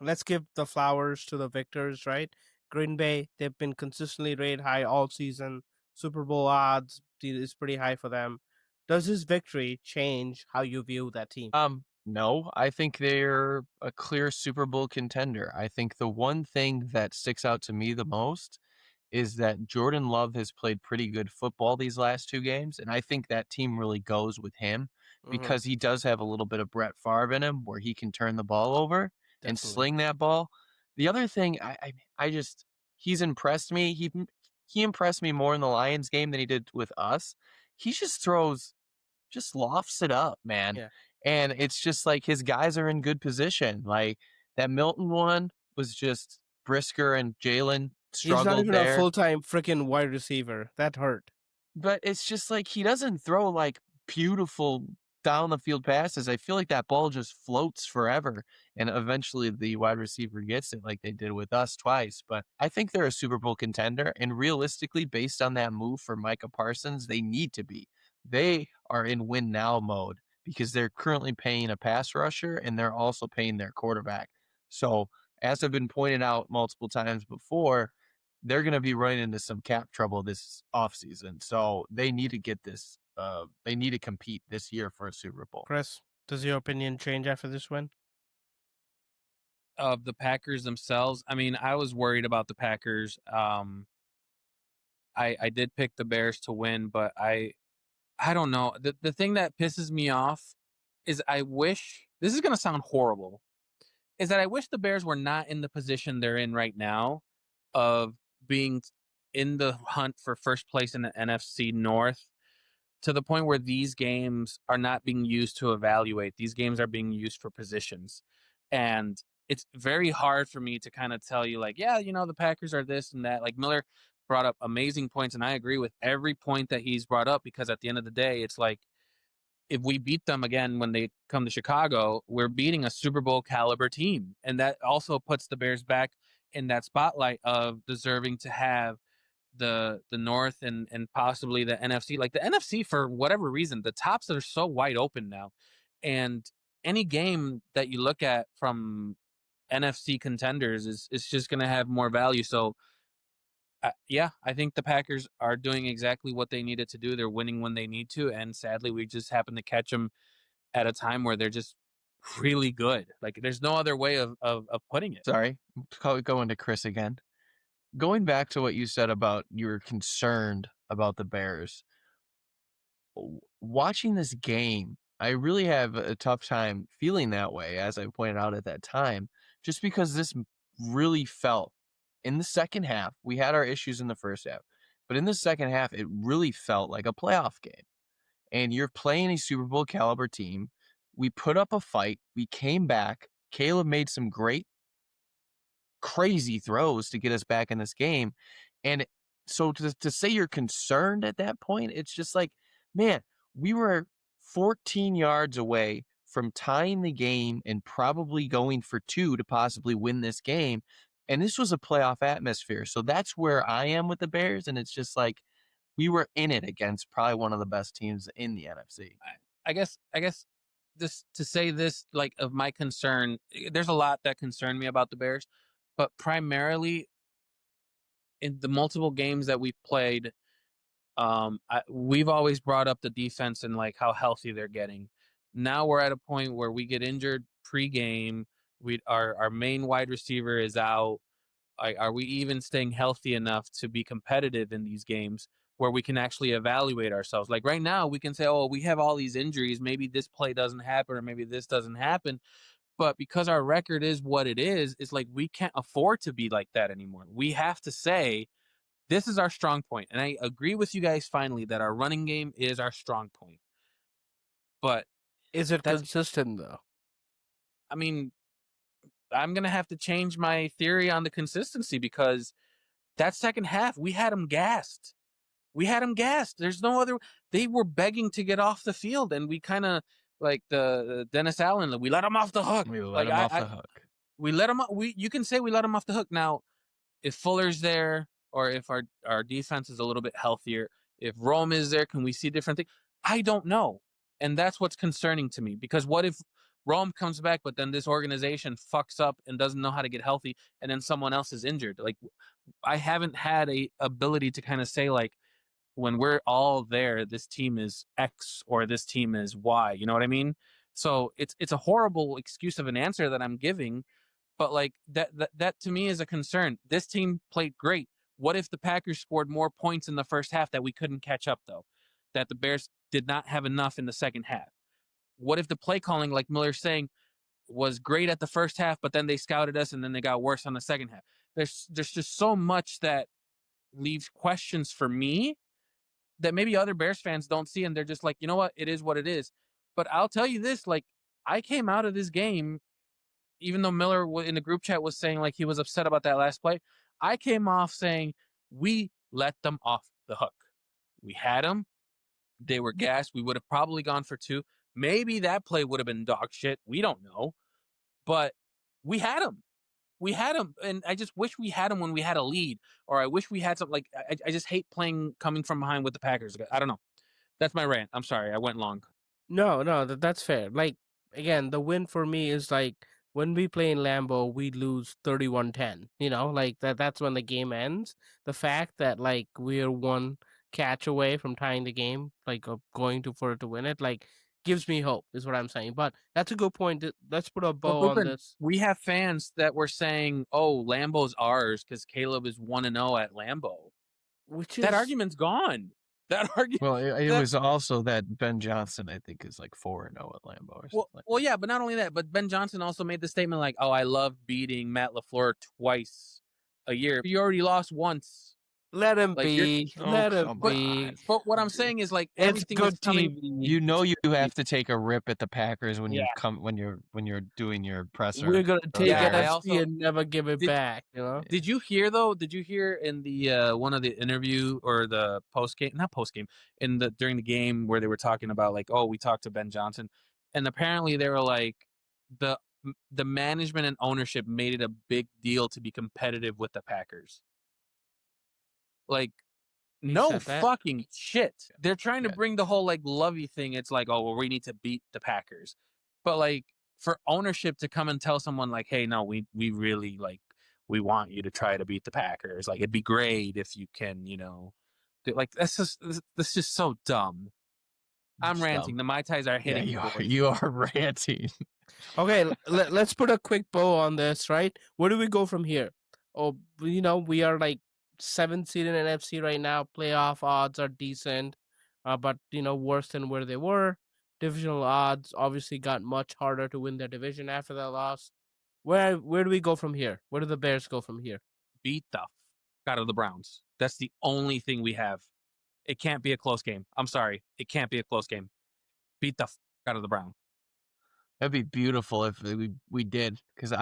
let's give the flowers to the victors, right? Green Bay, they've been consistently rated high all season. Super Bowl odds is pretty high for them. Does his victory change how you view that team? No, I think they're a clear Super Bowl contender. I think the one thing that sticks out to me the most is that Jordan Love has played pretty good football these last 2 games, and I think that team really goes with him Mm-hmm. because he does have a little bit of Brett Favre in him where he can turn the ball over and Definitely. sling that ball. The other thing, I just he's impressed me. He impressed me more in the Lions game than he did with us. He just lofts it up, man. Yeah. And it's just like his guys are in good position. Like that Milton one was just Brisker and Jalen He's not struggled even a there. full time freaking wide receiver. That hurt. But it's just like he doesn't throw like beautiful down the field passes. I feel like that ball just floats forever. And eventually the wide receiver gets it like they did with us twice. But I think they're a Super Bowl contender. And realistically, based on that move for Micah Parsons, they need to be. They are in win now mode because they're currently paying a pass rusher and they're also paying their quarterback. So, as I've been pointed out multiple times before, they're going to be running into some cap trouble this offseason. So they need to get this. They need to compete this year for a Super Bowl. Chris, does your opinion change after this win? Of the Packers themselves, I mean, I was worried about the Packers. I did pick the Bears to win, but I don't know. The thing that pisses me off is I wish this is going to sound horrible. Is that I wish the Bears were not in the position they're in right now of being in the hunt for first place in the NFC North to the point where these games are not being used to evaluate. These games are being used for positions. And it's very hard for me to kind of tell you, like, yeah, the Packers are this and that. Like Miller brought up amazing points, and I agree with every point that he's brought up because at the end of the day, it's like if we beat them again when they come to Chicago, we're beating a Super Bowl caliber team. And that also puts the Bears back in that spotlight of deserving to have the North and possibly the NFC. Like the NFC, for whatever reason, the tops are so wide open now. And any game that you look at from NFC contenders is just going to have more value. So yeah, I think the Packers are doing exactly what they needed to do. They're winning when they need to, and sadly, we just happen to catch them at a time where they're just really good. Like there's no other way of putting it. Sorry, going to Chris again. Going back to what you said about you were concerned about the Bears. Watching this game, I really have a tough time feeling that way, as I pointed out at that time, just because this really felt in the second half. We had our issues in the first half, but in the second half, it really felt like a playoff game. And you're playing a Super Bowl caliber team. We put up a fight. We came back. Caleb made some great, crazy throws to get us back in this game. And so to say you're concerned at that point, it's just like, man, we were 14 yards away from tying the game and probably going for 2 to possibly win this game. And this was a playoff atmosphere. So that's where I am with the Bears. And it's just like, we were in it against probably one of the best teams in the NFC. I guess this to say this, like, of my concern, there's a lot that concern me about the Bears, but primarily in the multiple games that we've played, we've always brought up the defense and like how healthy they're getting. Now we're at a point where we get injured pregame. Our main wide receiver is out. Are we even staying healthy enough to be competitive in these games? where we can actually evaluate ourselves. Like right now, we can say, oh, we have all these injuries. Maybe this play doesn't happen, or maybe this doesn't happen. But because our record is what it is, it's like we can't afford to be like that anymore. We have to say, this is our strong point. And I agree with you guys finally that our running game is our strong point. But Is it that's, consistent though? I mean, I'm going to have to change my theory on the consistency, because that second half, we had them gassed. We had them gassed. There's no other. They were begging to get off the field, and we kind of like the Dennis Allen. We let him off the hook. We let Like him off the hook. we let him. You can say we let him off the hook. Now, if Fuller's there, or if our defense is a little bit healthier, if Rome is there, can we see different things? I don't know, and that's what's concerning to me. Because what if Rome comes back, but then this organization fucks up and doesn't know how to get healthy, and then someone else is injured? Like, I haven't had a ability to kind of say, like, when we're all there, this team is X or this team is Y. You know what I mean? So it's a horrible excuse of an answer that I'm giving, but like that to me is a concern. This team played great. What if the Packers scored more points in the first half that we couldn't catch up, though? That the Bears did not have enough in the second half? What if the play calling, like Miller's saying, was great at the first half, but then they scouted us and then they got worse on the second half? There's just so much that leaves questions for me that maybe other Bears fans don't see, and they're just like, you know what, it is what it is. But I'll tell you this, like, I came out of this game, even though Miller in the group chat was saying like he was upset about that last play, I came off saying we let them off the hook. We had them. They were gassed. We would have probably gone for two. Maybe that play would have been dog shit. We don't know. But we had them. We had them. And I just wish we had them when we had a lead. Or I wish we had something like, I just hate playing coming from behind with the Packers. I don't know. That's my rant. I'm sorry. I went long. No, no, that's fair. Like again, the win for me is like when we play in Lambeau, we lose 31-10. You know, like that's when the game ends. The fact that like we're one catch away from tying the game, like going to for it to win it, like gives me hope, is what I'm saying. But that's a good point. Let's put a But bow on Ruben, this. we have fans that were saying, "Oh, Lambeau's ours because Caleb is 1-0 at Lambeau." Which That is argument's gone. That argument. Well, it was also that Ben Johnson, I think, is like 4-0 at Lambeau or something like Well, that. yeah, but not only that, but Ben Johnson also made the statement like, "Oh, I love beating Matt LaFleur twice a year. You already lost once. let him Like you're." be. Oh, Let him come be. on. But what I'm saying is like It's everything is good coming. TV. You know you have to take a rip at the Packers when Yeah. when you're doing your presser. We're gonna take Yeah, I NFC also- and never give it Did- back. You know. Did you hear though? Did you hear in the one of the interview or the post game? Not post game. In the during the game where they were talking about like, oh, we talked to Ben Johnson, and apparently they were like, the the management and ownership made it a big deal to be competitive with the Packers. Like, He no said that? fucking shit. They're trying to Yeah. bring the whole like lovey thing. It's like, oh well, we need to beat the Packers, but like for ownership to come and tell someone like, hey, no, we really like we want you to try to beat the Packers. Like it'd be great if you can, like that's just so dumb. I'm It's ranting. dumb. The Mai Tais are Yeah, hitting me. boys. you are ranting. Okay, let's put a quick bow on this, right? Where do we go from here? Oh, we are like 7th seed in NFC right now. Playoff odds are decent, but worse than where they were. Divisional odds obviously got much harder to win their division after that loss. Where do we go from here? Where do the Bears go from here? Beat the out of the Browns. That's the only thing we have. It can't be a close game. I'm sorry. It can't be a close game. Beat the out of the Browns. That'd be beautiful if we did, because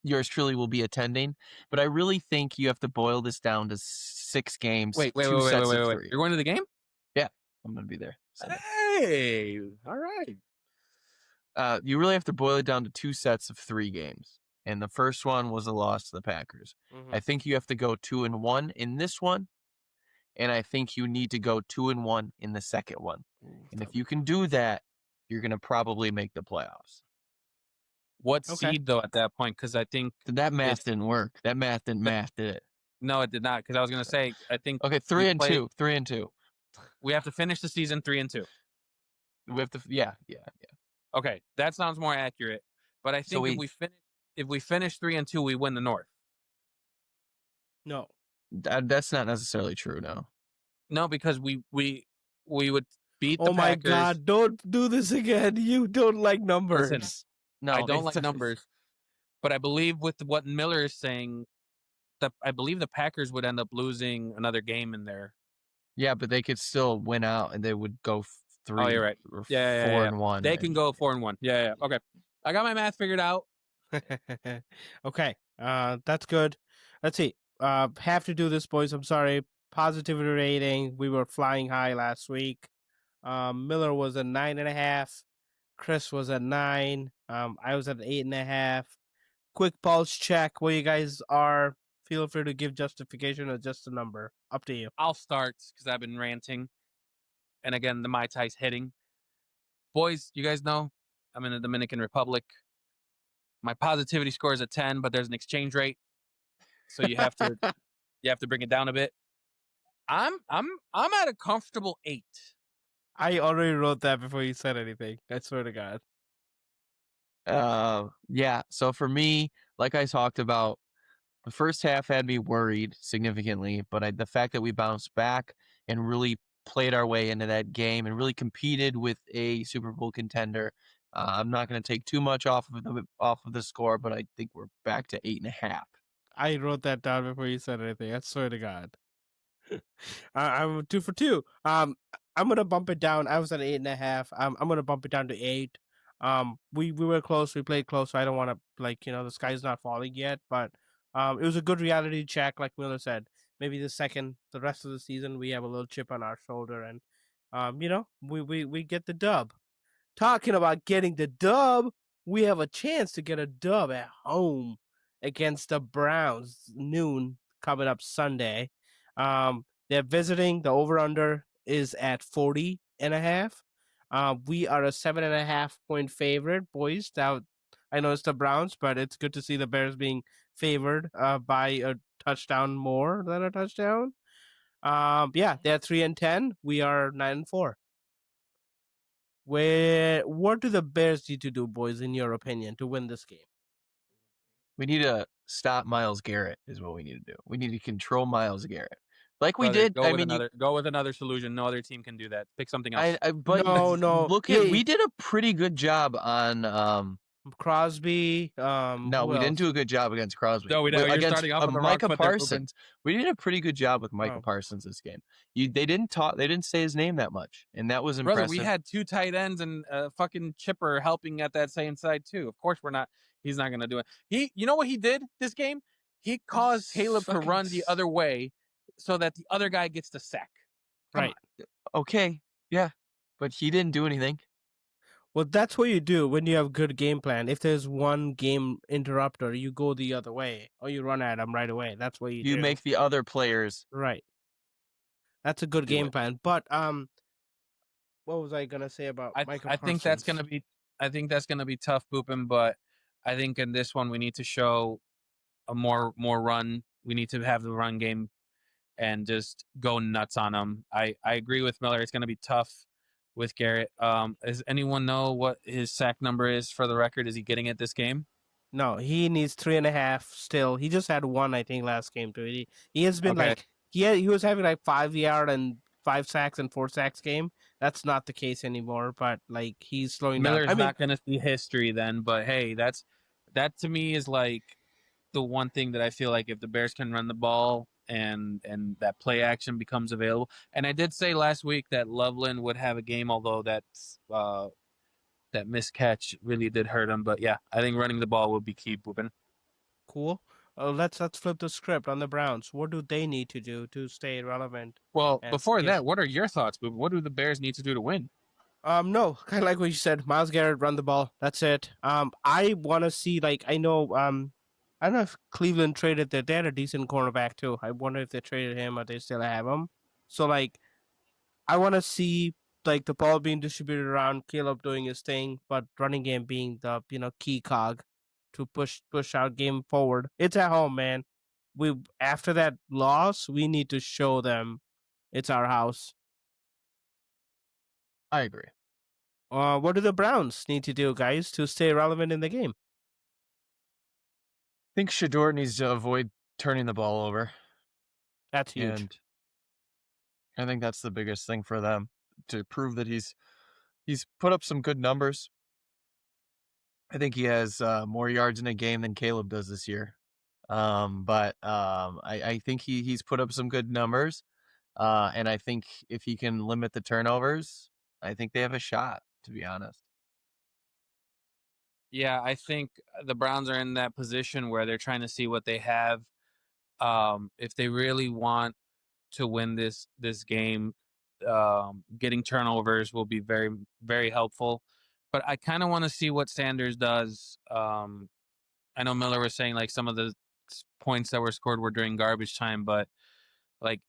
yours truly will be attending. But I really think you have to boil this down to 6 games, Wait. 2 sets of 3. You're going to the game? Yeah, I'm gonna be there. Sunday. Hey, all right. You really have to boil it down to 2 sets of 3 games, and the first one was a loss to the Packers. I think you have to go 2-1 in this one, and I think you need to go 2-1 in the second one. And if you can do that, you're gonna probably make the playoffs. What Okay. seed though at that point? Because I think That math didn't work. That math didn't math, did it? no, it did not. Because I was gonna say I think Okay, 3-2. 3-2. we have to finish the season 3-2. We have to. Yeah. Okay, that sounds more accurate. But I think if we finish 3-2, we win the North. No. That's not necessarily true. No. No, because we would beat the Oh my Packers. God! Don't do this again. You don't like numbers. Listen, No, I don't like numbers, but I believe with what Miller is saying, I believe the Packers would end up losing another game in there. Yeah, but they could still win out, and they would go 3 Oh, you're right. or Yeah, 4-1. They can go 4-1. Yeah. Okay, I got my math figured out. Okay, that's good. Let's see. Have to do this, boys. I'm sorry. Positivity rating. We were flying high last week. Miller was at 9.5. Chris was at 9. I was at 8.5. Quick pulse check where you guys are. Feel free to give justification or just a number. Up to you. I'll start because I've been ranting, and again, the Mai Tai's hitting. Boys, you guys know I'm in the Dominican Republic. My positivity score is a 10, but there's an exchange rate, so you have to bring it down a bit. I'm at a comfortable 8. I already wrote that before you said anything. I swear to God. Yeah. So for me, like I talked about, the first half had me worried significantly, but the fact that we bounced back and really played our way into that game and really competed with a Super Bowl contender, I'm not going to take too much off of the score, but I think we're back to 8.5. I wrote that down before you said anything. I swear to God. I'm 2 for 2. I'm gonna bump it down. I was at 8.5. I'm gonna bump it down to 8. We were close. We played close. So I don't want to the sky's not falling yet. But it was a good reality check, like Miller said. Maybe the rest of the season, we have a little chip on our shoulder, and we get the dub. Talking about getting the dub, we have a chance to get a dub at home against the Browns noon coming up Sunday. They're visiting. The over-under is at 40.5. We are a 7.5 point favorite, boys. Now, I know it's the Browns, but it's good to see the Bears being favored by a touchdown more than a touchdown. Yeah, they're 3-10. We are 9-4. What do the Bears need to do, boys, in your opinion, to win this game? We need to stop Myles Garrett is what we need to do. We need to control Myles Garrett. Like we Brother, did. Go with another solution. No other team can do that. Pick something else. But No. we did a pretty good job on Crosby. No, we didn't do a good job against Crosby. No, we didn't. You're Against starting off on the wrong Micah foot there, Parsons. We did a pretty good job with Micah Parsons this game. They didn't say his name that much, and that was impressive. Brother, we had 2 tight ends and fucking Chipper helping at that same side too. Of course, he's not gonna do it. You know what he did this game? He caused Caleb to run the other way so that the other guy gets the sack. Right. Okay. Yeah. But he didn't do anything. Well, that's what you do when you have good game plan. If there's one game interrupter, you go the other way or you run at them right away. That's what you do. You make the other players right. That's a good game plan. But what was I gonna say about Micah Parsons? I think that's gonna be tough, Boopin, but I think in this one we need to show a more run. We need to have the run game and just go nuts on them. I agree with Miller. It's gonna be tough with Garrett. Does anyone know what his sack number is for the record? Is he getting it this game? No, he needs 3.5 still. He just had 1, I think, last game too. He has been he was having like 5-yard and 5 sacks and 4 sacks game. That's not the case anymore. But like he's slowing down. Miller's not gonna see history then. But hey, that to me is like the one thing that I feel like if the Bears can run the ball and that play action becomes available. And I did say last week that Loveland would have a game, although that miscatch really did hurt him. But yeah, I think running the ball would be key, Boopin. Cool. Let's flip the script on the Browns. What do they need to do to stay relevant? Well, before that, what are your thoughts, Boopin? What do the Bears need to do to win? No, kind of like what you said. Myles Garrett, run the ball. That's it. I want to see I don't know if Cleveland traded they had a decent cornerback too. I wonder if they traded him or they still have him. So I want to see the ball being distributed around, Caleb doing his thing, but running game being the key cog to push our game forward. It's at home, man. After that loss, we need to show them it's our house. I agree. What do the Browns need to do, guys, to stay relevant in the game? I think Shador needs to avoid turning the ball over. That's huge. And I think that's the biggest thing for them, to prove that he's put up some good numbers. I think he has more yards in a game than Caleb does this year. I think he's put up some good numbers. And I think if he can limit the turnovers, I think they have a shot, to be honest. Yeah, I think the Browns are in that position where they're trying to see what they have. If they really want to win this game, getting turnovers will be very, very helpful. But I kind of want to see what Sanders does. I know Miller was saying like some of the points that were scored were during garbage time, but like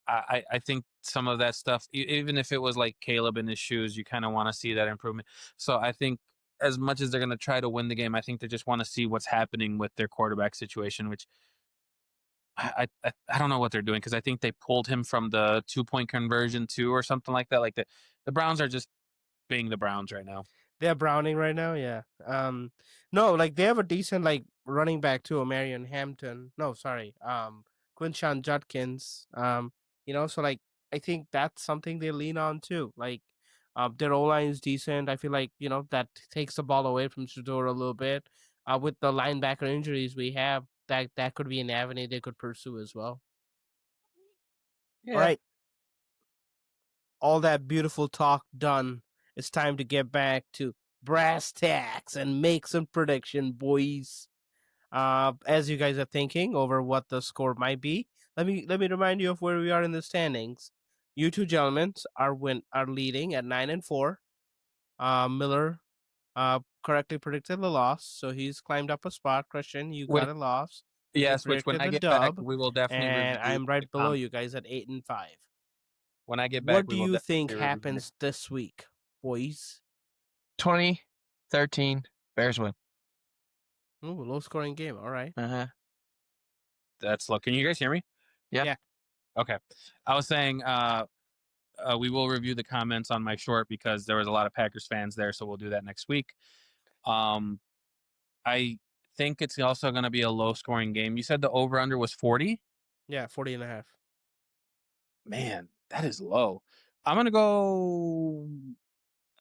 I think some of that stuff, even if it was like Caleb in his shoes, you kind of want to see that improvement. So I think as much as they're going to try to win the game, I think they just want to see what's happening with their quarterback situation, which I don't know what they're doing, because I think they pulled him from the 2-point conversion too or something like that. Like the Browns are just being the Browns right now. They're Browning right now, yeah. No, like they have a decent like running back too, Marion Hampton. No, sorry, Quinshawn Judkins. So like I think that's something they lean on too. Like, their O line is decent. I feel like that takes the ball away from Shador a little bit. With the linebacker injuries we have, that could be an avenue they could pursue as well. Yeah. All right, all that beautiful talk done. It's time to get back to brass tacks and make some prediction, boys. As you guys are thinking over what the score might be, let me remind you of where we are in the standings. You two gentlemen are leading at 9-4. Miller correctly predicted the loss, so he's climbed up a spot. Christian, you got a loss. You Yes, which when predicted I the get back, dub, we will definitely and review I'm the right below comments. you guys at 8-5. When I get back, What we do will you definitely think review happens this week, boys? 20-13, Bears win. Ooh, low scoring game. All right. Uh-huh. That's low. Can you guys hear me? Yeah. Okay. I was saying we will review the comments on my short because there was a lot of Packers fans there, so we'll do that next week. I think it's also going to be a low scoring game. You said the over under was 40? Yeah, 40.5. Man, that is low. I'm going to go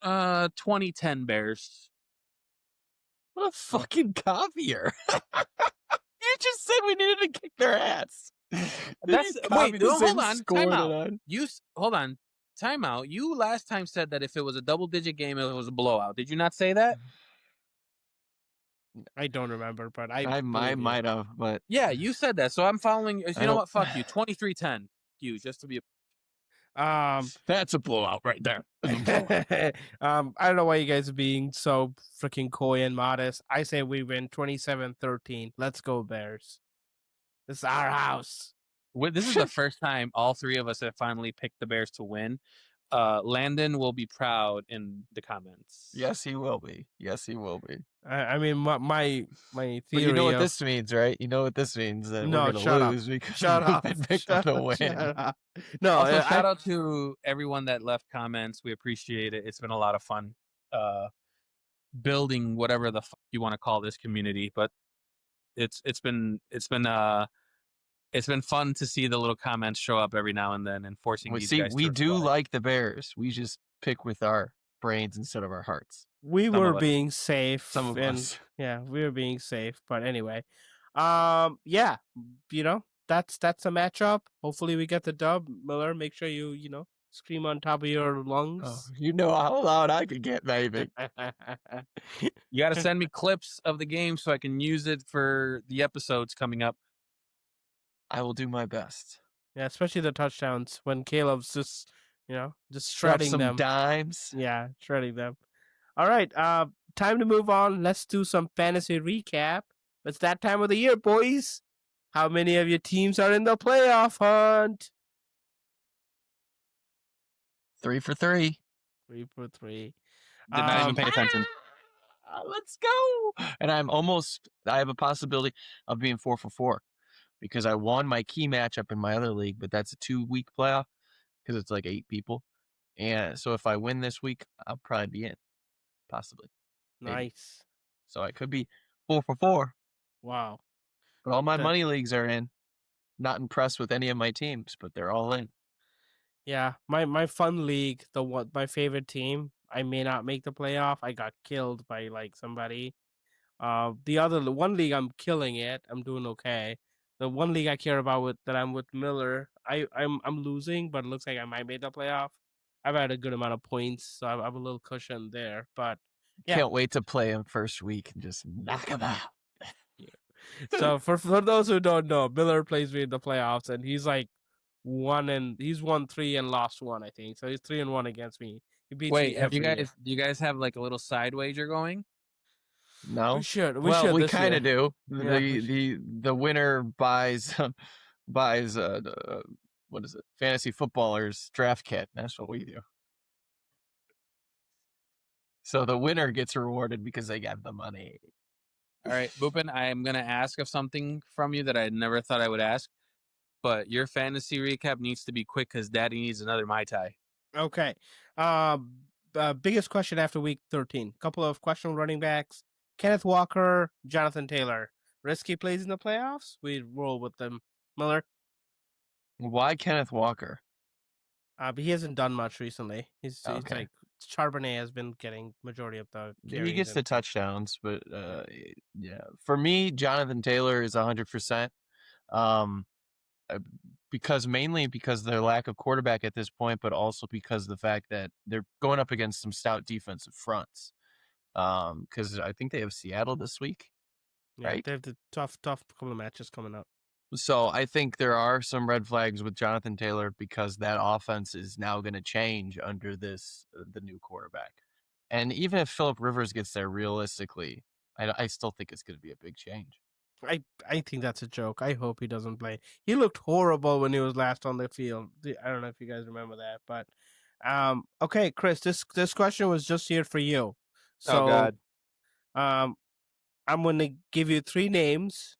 2010 Bears. What a fucking copier. You just said we needed to kick their ass. That's wait, hold on. Time out. Hold on. Time out. You last time said that if it was a double digit game, it was a blowout. Did you not say that? I don't remember, but I might have, but yeah, you said that. So I'm following. You know what? Fuck you. 23-10. You just to be. That's a blowout right there. I don't know why you guys are being so freaking coy and modest. I say we win 27-13. Let's go Bears. This is our house. This is the first time all three of us have finally picked the Bears to win. Landon will be proud in the comments. Yes, he will be. Yes, he will be. I mean, my theory. But you know what this means, right? You know what this means, that we're going to lose because we picked them to win. No, also, shout out to everyone that left comments. We appreciate it. It's been a lot of fun building whatever the fuck you want to call this community, but it's been fun to see the little comments show up every now and then and forcing these guys. We do like the Bears. We just pick with our brains instead of our hearts. We were being safe. Some of us. Yeah, we were being safe. But anyway, yeah, that's a matchup. Hopefully we get the dub. Miller, make sure you scream on top of your lungs. Oh, you know how loud I could get, baby. You got to send me clips of the game so I can use it for the episodes coming up. I will do my best. Yeah, especially the touchdowns when Caleb's just shredding some them. Dimes. Yeah, shredding them. All right, time to move on. Let's do some fantasy recap. It's that time of the year, boys. How many of your teams are in the playoff hunt? 3 for 3. 3 for 3. Did not even pay attention. Let's go. And I have a possibility of being 4 for 4 because I won my key matchup in my other league, but that's a 2-week playoff because it's like 8 people. And so if I win this week, I'll probably be in. Possibly. Nice. Maybe. So I could be 4 for 4. Wow. But all my money leagues are in. Not impressed with any of my teams, but they're all in. Yeah, my fun league, my favorite team, I may not make the playoff. I got killed by like somebody. The one league I'm killing it. I'm doing okay. The one league I care about with that I'm with Miller, I'm losing, but it looks like I might make the playoff. I've had a good amount of points, so I'm a little cushion there. But yeah, Can't wait to play him first week and just knock him out. so for those who don't know, Miller plays me in the playoffs, and he's won 3 and lost 1, I think. So he's 3-1 against me. He beats me Wait, have you every year. guys? Do you guys have like a little side wager going? No, We well, should we this kind year. of do. Yeah, we The winner buys buys what is it? Fantasy footballers draft kit. That's what we do. So the winner gets rewarded because they got the money. All right, Boopin, I am gonna ask of something from you that I never thought I would ask, but your fantasy recap needs to be quick because Daddy needs another Mai Tai. Okay. Biggest question after week 13. Couple of questionable running backs. Kenneth Walker, Jonathan Taylor. Risky plays in the playoffs? We roll with them. Miller? Why Kenneth Walker? But he hasn't done much recently. He's Okay. like Charbonnet has been getting majority of the carries. He gets the touchdowns, but yeah. For me, Jonathan Taylor is 100%. Mainly because their lack of quarterback at this point, but also because of the fact that they're going up against some stout defensive fronts. Because I think they have Seattle this week, Yeah, right? they have the tough couple of matches coming up. So I think there are some red flags with Jonathan Taylor because that offense is now going to change under this the new quarterback. And even if Phillip Rivers gets there, realistically, I still think it's going to be a big change. I think that's a joke. I hope he doesn't play. He looked horrible when he was last on the field. I don't know if you guys remember that, but okay, Chris, this question was just here for you. So Oh God. I'm going to give you 3 names.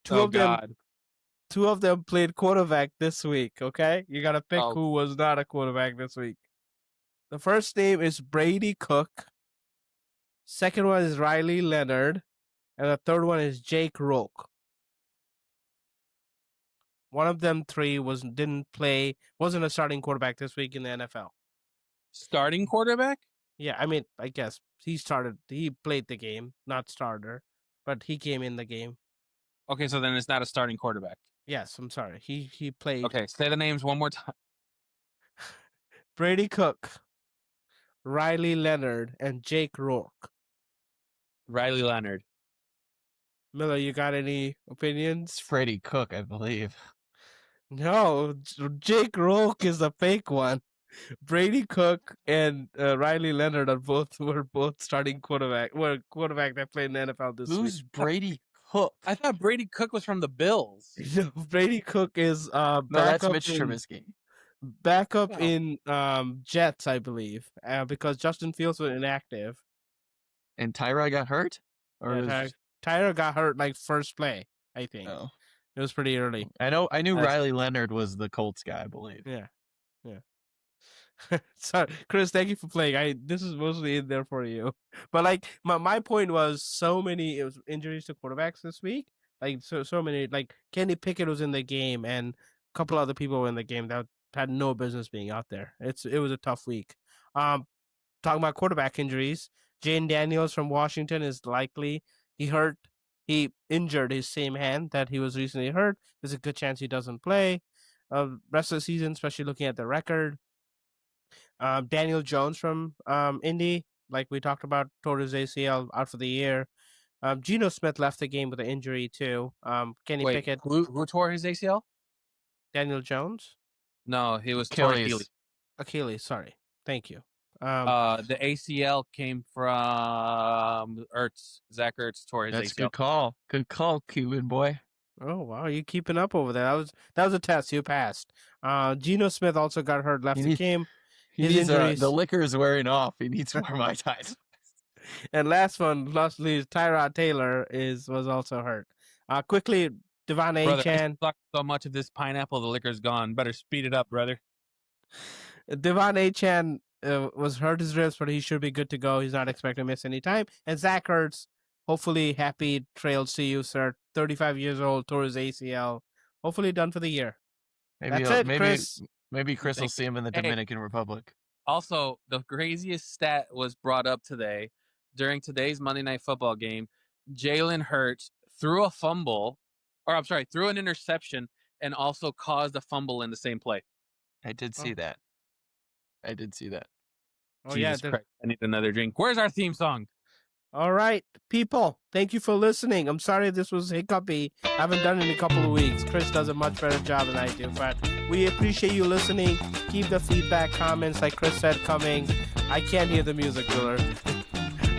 Two Oh of them God. two of them played quarterback this week, okay? You got to pick Oh. who was not a quarterback this week. The first name is Brady Cook. Second one is Riley Leonard, and the third one is Jake Roque. One of them 3 wasn't a starting quarterback this week in the NFL. Starting quarterback? Yeah, I mean, I guess he played the game, not starter, but he came in the game. Okay, so then it's not a starting quarterback. Yes, I'm sorry. He played. Okay, say the names one more time. Brady Cook, Riley Leonard, and Jake Rourke. Riley Leonard. Miller, you got any opinions? Brady Cook, I believe. No, Jake Rourke is a fake one. Brady Cook and Riley Leonard were both starting quarterback that played in the NFL this week. Who's Brady Cook? I thought Brady Cook was from the Bills. No, Brady Cook is No, that's Mitch Trubisky. Backup in Jets, I believe, because Justin Fields was inactive. And Tyrod got hurt? Or Tyra got hurt like first play, I think. Oh. It was pretty early. I knew Riley Leonard was the Colts guy, I believe. Yeah. Sorry, Chris, thank you for playing. This is mostly in there for you. But like my point was it was injuries to quarterbacks this week. Like so many, like Kenny Pickett was in the game and a couple other people were in the game that had no business being out there. It was a tough week. Talking about quarterback injuries, Jane Daniels from Washington is likely he injured his same hand that he was recently hurt. There's a good chance he doesn't play rest of the season, especially looking at the record. Daniel Jones from Indy, like we talked about, tore his ACL out for the year. Geno Smith left the game with an injury too. Kenny Pickett. Who tore his ACL? Daniel Jones? No, he was torn Achilles. Achilles, sorry. Thank you. The ACL came from Ertz. Zach Ertz tore his That's ACL. good call. Good call, Cuban boy. Oh wow, you keeping up over there. That was a test. You passed. Geno Smith also got hurt, left the game. His injuries. The liquor is wearing off. He needs more Mai Tais. And lastly, Tyrod Taylor was also hurt. Quickly, Devon Achane. I sucked so much of this pineapple, the liquor's gone. Better speed it up, brother. Devon Achane was hurt his ribs, but he should be good to go. He's not expected to miss any time. And Zach Ertz, hopefully happy trails to you, sir. 35 years old, tore his ACL. Hopefully done for the year. That's it, Chris. Maybe Chris will Thank see him in the Hey. Dominican Republic. Also, the craziest stat was brought up today during today's Monday Night Football game. Jalen Hurts threw threw an interception and also caused a fumble in the same play. I did see that. Oh, Jesus Christ, I need another drink. Where's our theme song? All right, people, thank you for listening. I'm sorry this was hiccupy. I haven't done it in a couple of weeks. Chris does a much better job than I do, but we appreciate you listening. Keep the feedback, comments, like Chris said, coming. I can't hear the music, Miller.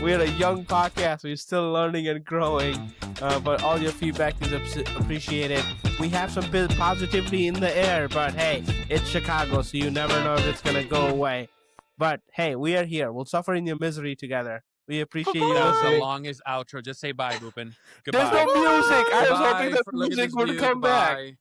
We're a young podcast. We're still learning and growing, but all your feedback is appreciated. We have some positivity in the air, but hey, it's Chicago, so you never know if it's going to go away. But hey, we are here. We'll suffer in your misery together. We appreciate you That was the listening. longest outro. Just say bye, Boopin. Goodbye. There's no music. I was Goodbye hoping that for- the look at music this would view. come back. Goodbye.